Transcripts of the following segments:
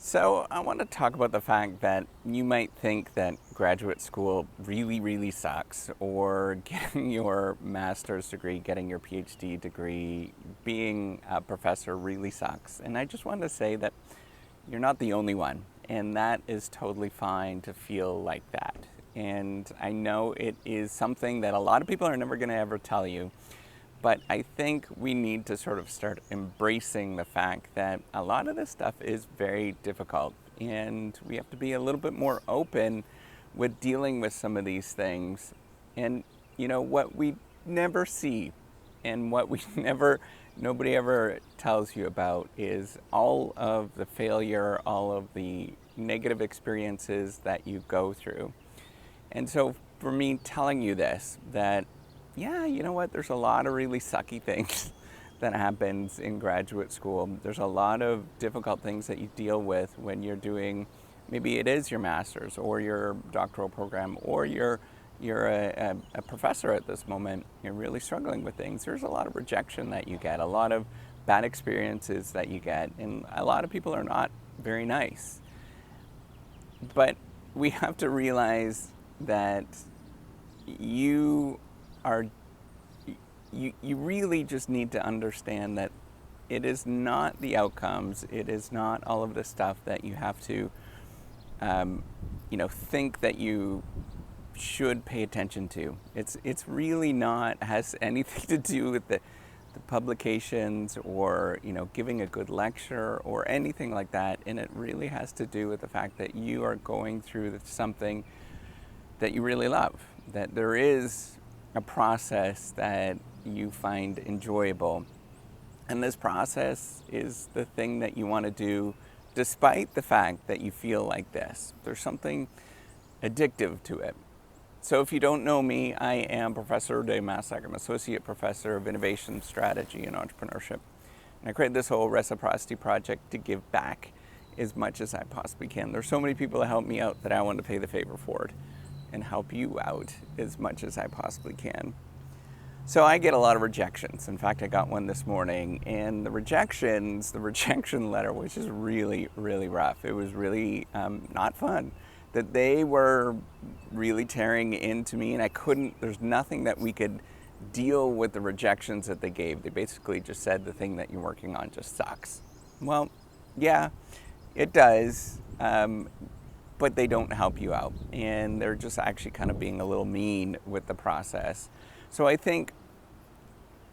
So, I want to talk about the fact that you might think that graduate school really, really sucks, or getting your master's degree, getting your PhD degree, being a professor really sucks. And I just want to say that you're not the only one, and that is totally fine to feel like that. And I know it is something that a lot of people are never going to ever tell you, but I think we need to sort of start embracing the fact that a lot of this stuff is very difficult, and we have to be a little bit more open with dealing with some of these things. And what we never see and what we nobody ever tells you about is all of the failure, all of the negative experiences that you go through. And so for me telling you this, that yeah, you know what, there's a lot of really sucky things that happens in graduate school. There's a lot of difficult things that you deal with when you're doing, maybe it is your master's or your doctoral program, or you're a professor at this moment. You're really struggling with things. There's a lot of rejection that you get, a lot of bad experiences that you get, and a lot of people are not very nice. But we have to realize that you are you really just need to understand that it is not the outcomes, it is not all of the stuff that you have to think that you should pay attention to. It's really not has anything to do with the publications, or giving a good lecture or anything like that. And it really has to do with the fact that you are going through something that you really love, that there is a process that you find enjoyable. And this process is the thing that you want to do despite the fact that you feel like this. There's something addictive to it. So if you don't know me, I am Professor de Massac. I'm Associate Professor of Innovation Strategy and Entrepreneurship. And I created this whole reciprocity project to give back as much as I possibly can. There's so many people that help me out that I want to pay the favor forward and help you out as much as I possibly can. So I get a lot of rejections. In fact, I got one this morning, and the rejection letter, which is really, really rough. It was really not fun. That they were really tearing into me, and there's nothing that we could deal with the rejections that they gave. They basically just said the thing that you're working on just sucks. Well, yeah, it does. But they don't help you out, and they're just actually kind of being a little mean with the process. So I think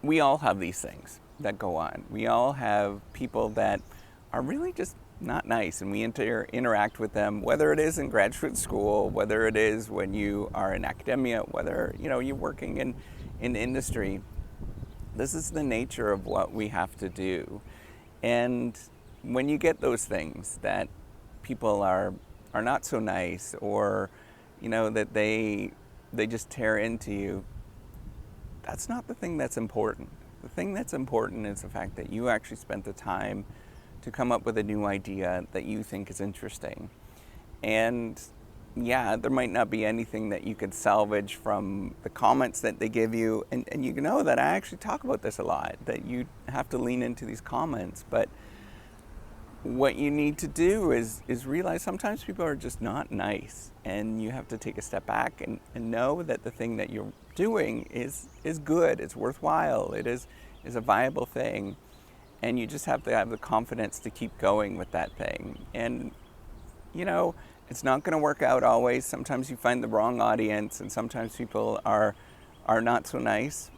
we all have these things that go on. We all have people that are really just not nice, and we interact with them, whether it is in graduate school, whether it is when you are in academia, whether you're working in industry. This is the nature of what we have to do. And when you get those things that people are not so nice, or that they just tear into you, that's not the thing that's important. The thing that's important is the fact that you actually spent the time to come up with a new idea that you think is interesting. And yeah, there might not be anything that you could salvage from the comments that they give you, and you know that I actually talk about this a lot, that you have to lean into these comments. But what you need to do is realize sometimes people are just not nice, and you have to take a step back and know that the thing that you're doing is good, it's worthwhile, it is a viable thing, and you just have to have the confidence to keep going with that thing. And it's not going to work out always. Sometimes you find the wrong audience, and sometimes people are not so nice.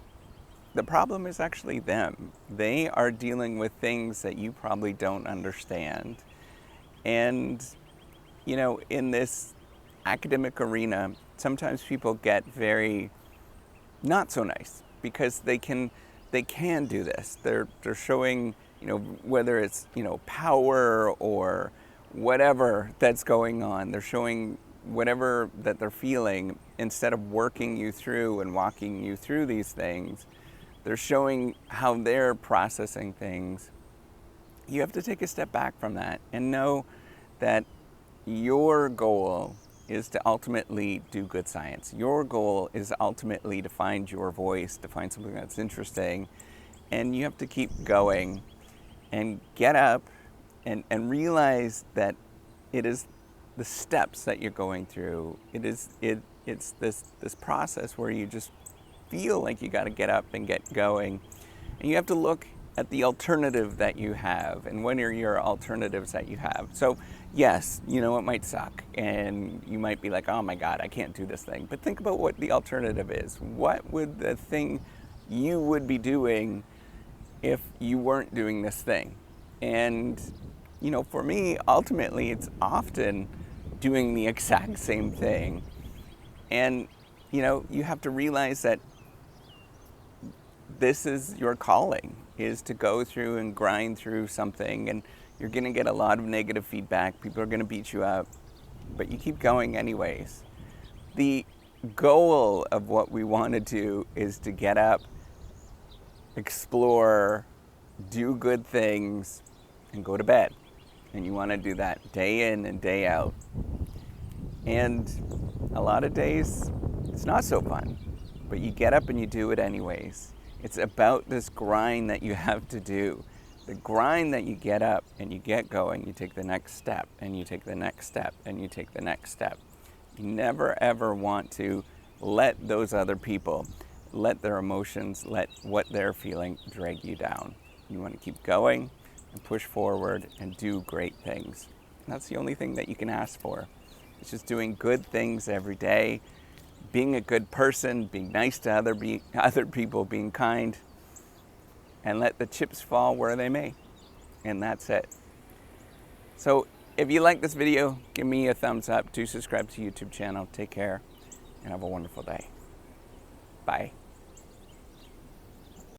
The problem is actually them. They are dealing with things that you probably don't understand. And, in this academic arena, sometimes people get very not so nice because they can do this. They're showing, whether it's, power or whatever that's going on. They're showing whatever that they're feeling, instead of working you through and walking you through these things. They're showing how they're processing things. You have to take a step back from that and know that your goal is to ultimately do good science. Your goal is ultimately to find your voice, to find something that's interesting. And you have to keep going and get up and realize that it is the steps that you're going through. It's this process where you just feel like you got to get up and get going, and you have to look at the alternative that you have and what are your alternatives that you have. So yes, you know, it might suck and you might be like, oh my God, I can't do this thing. But think about what the alternative is. What would the thing you would be doing if you weren't doing this thing? And, you know, for me, ultimately, it's often doing the exact same thing. And, you know, you have to realize that this is your calling, is to go through and grind through something, and you're going to get a lot of negative feedback. People are going to beat you up, but you keep going anyways. The goal of what we want to do is to get up, explore, do good things, and go to bed. And you want to do that day in and day out. And a lot of days, it's not so fun, but you get up and you do it anyways. It's about this grind that you have to do. The grind that you get up and you get going, you take the next step, and you take the next step, and you take the next step. You never ever want to let those other people, let their emotions, let what they're feeling drag you down. You want to keep going and push forward and do great things. And that's the only thing that you can ask for. It's just doing good things every day, being a good person, being nice to other people, being kind, and let the chips fall where they may. And that's it. So if you like this video, give me a thumbs up. Do subscribe to the YouTube channel. Take care and have a wonderful day. Bye.